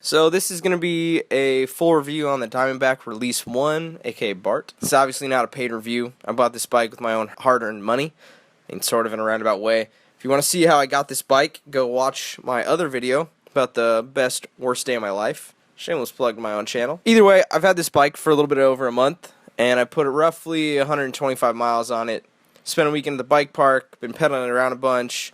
So this is going to be a full review on the Diamondback Release 1, aka Bart. It's obviously not a paid review. I bought this bike with my own hard-earned money, in sort of in a roundabout way. If you want to see how I got this bike, go watch my other video about the best, worst day of my life. Shameless plug to my own channel. Either way, I've had this bike for a little bit over a month, and I put roughly 125 miles on it. Spent a weekend at the bike park, been pedaling around a bunch.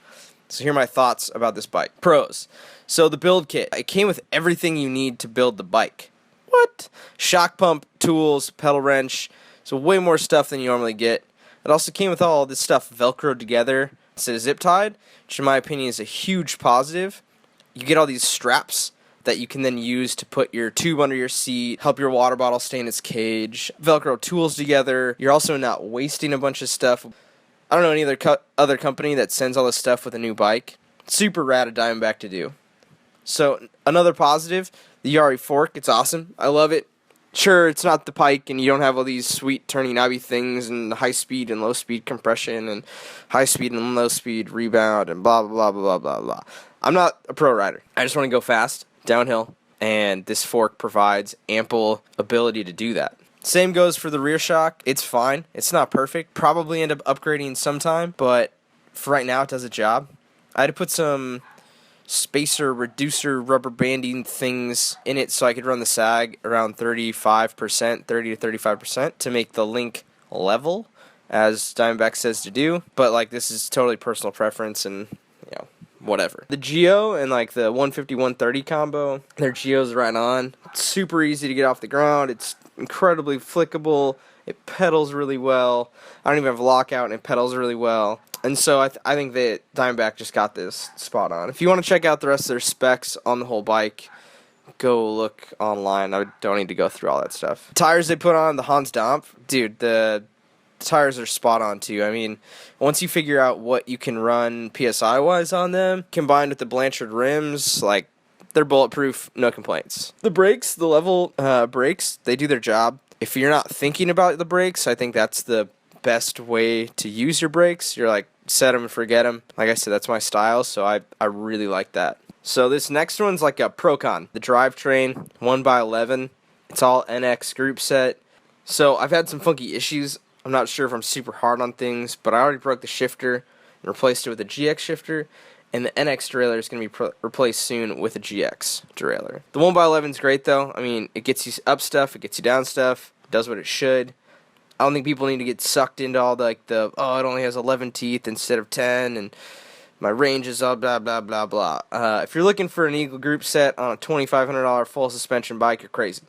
So here are my thoughts about this bike. Pros. So the build kit. It came with everything you need to build the bike. What? Shock pump, tools, pedal wrench. So way more stuff than you normally get. It also came with all this stuff Velcroed together instead of zip tied, which in my opinion is a huge positive. You get all these straps that you can then use to put your tube under your seat, help your water bottle stay in its cage. Velcro tools together. You're also not wasting a bunch of stuff. I don't know any other company that sends all this stuff with a new bike. Super rad of Diamondback to do. So another positive, the Yari fork. It's awesome. I love it. Sure, it's not the Pike, and you don't have all these sweet turning knobby things and high speed and low speed compression and high speed and low speed rebound and blah blah blah blah blah blah. I'm not a pro rider. I just want to go fast downhill, and this fork provides ample ability to do that. Same goes for the rear shock. It's fine. It's not perfect. Probably end up upgrading sometime, but for right now it does a job. I had to put some spacer reducer rubber banding things in it so I could run the sag around 35%, 30 to 35% to make the link level, as Diamondback says to do. But like, this is totally personal preference and, you know, whatever. The Geo and like the 150-130 combo, their Geo's right on. It's super easy to get off the ground. It's incredibly flickable. It pedals really well. I don't even have lockout, and it pedals really well. And so I think that Diamondback just got this spot on. If you want to check out the rest of their specs on the whole bike, go look online. I don't need to go through all that stuff. Tires they put on, the Hans Dampf, dude, the tires are spot on too. I mean, once you figure out what you can run PSI-wise on them, combined with the Blanchard rims, like, they're bulletproof, no complaints. The brakes, the level brakes, they do their job. If you're not thinking about the brakes, I think that's the best way to use your brakes. You're like, set them and forget them. Like I said, that's my style, so I really like that. So this next one's like a Procon, the Drivetrain 1x11. It's all NX group set. So I've had some funky issues. I'm not sure if I'm super hard on things, but I already broke the shifter and replaced it with a GX shifter, and the NX derailleur is going to be replaced soon with a GX derailleur. The 1x11 is great though. I mean, it gets you up stuff, it gets you down stuff, it does what it should. I don't think people need to get sucked into all the, oh, it only has 11 teeth instead of 10, and my range is all blah, blah, blah, blah. If you're looking for an Eagle group set on a $2,500 full suspension bike, you're crazy.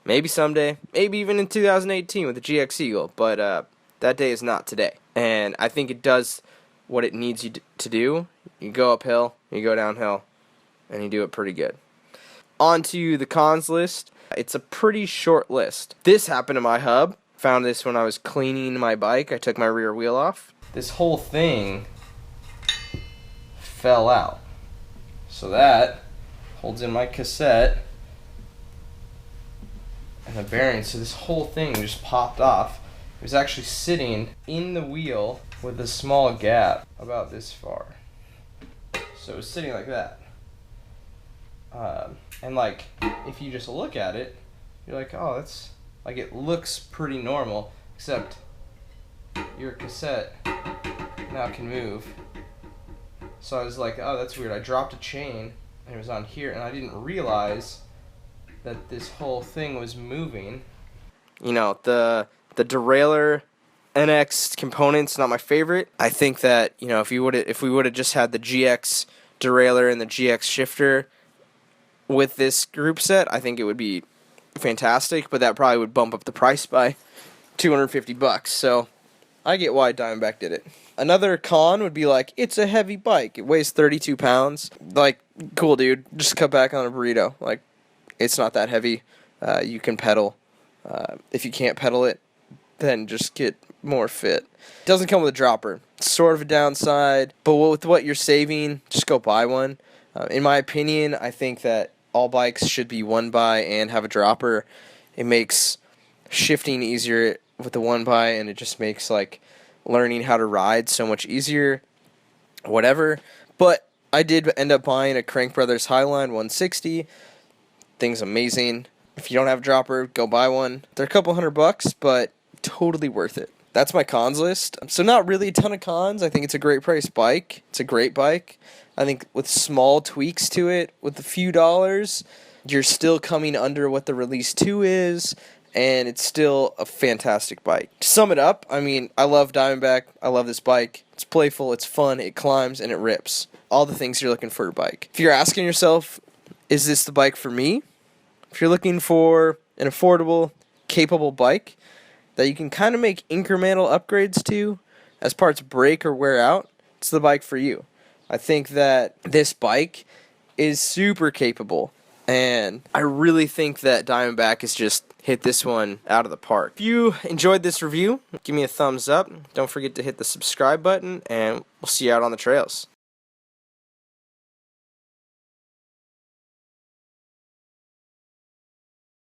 Maybe someday, maybe even in 2018 with the GX Eagle, but that day is not today. And I think it does what it needs you to do. You go uphill, you go downhill, and you do it pretty good. On to the cons list. It's a pretty short list. This happened to my hub. Found this when I was cleaning my bike. I took my rear wheel off. This whole thing fell out. So that holds in my cassette and the bearing. So this whole thing just popped off. It was actually sitting in the wheel with a small gap about this far. So it was sitting like that. And like, if you just look at it, you're like, oh, that's... like, it looks pretty normal, except your cassette now can move. So I was like, oh, that's weird. I dropped a chain, and it was on here, and I didn't realize that this whole thing was moving. You know, the derailleur NX component's not my favorite. I think that, you know, if we would have just had the GX derailleur and the GX shifter with this group set, I think it would be fantastic, but that probably would bump up the price by $250. So I get why Diamondback did it. Another con would be like, it's a heavy bike. It weighs 32 pounds. Like, cool, dude. Just cut back on a burrito. Like, it's not that heavy. You can pedal. If you can't pedal it, then just get more fit. It doesn't come with a dropper. It's sort of a downside, but with what you're saving, just go buy one. In my opinion, I think that all bikes should be 1x and have a dropper. It makes shifting easier with the 1x, and it just makes like learning how to ride so much easier. Whatever. But I did end up buying a Crank Brothers Highline 160. Thing's amazing. If you don't have a dropper, go buy one. They're a couple $100, but totally worth it. That's my cons list. So not really a ton of cons. I think it's a great price bike. It's a great bike. I think with small tweaks to it, with a few dollars, you're still coming under what the Release 2 is, and it's still a fantastic bike. To sum it up, I mean, I love Diamondback. I love this bike. It's playful, it's fun, it climbs, and it rips. All the things you're looking for in a bike. If you're asking yourself, is this the bike for me? If you're looking for an affordable, capable bike that you can kind of make incremental upgrades to as parts break or wear out, it's the bike for you. I think that this bike is super capable, and I really think that Diamondback has just hit this one out of the park. If you enjoyed this review, give me a thumbs up. Don't forget to hit the subscribe button, and we'll see you out on the trails.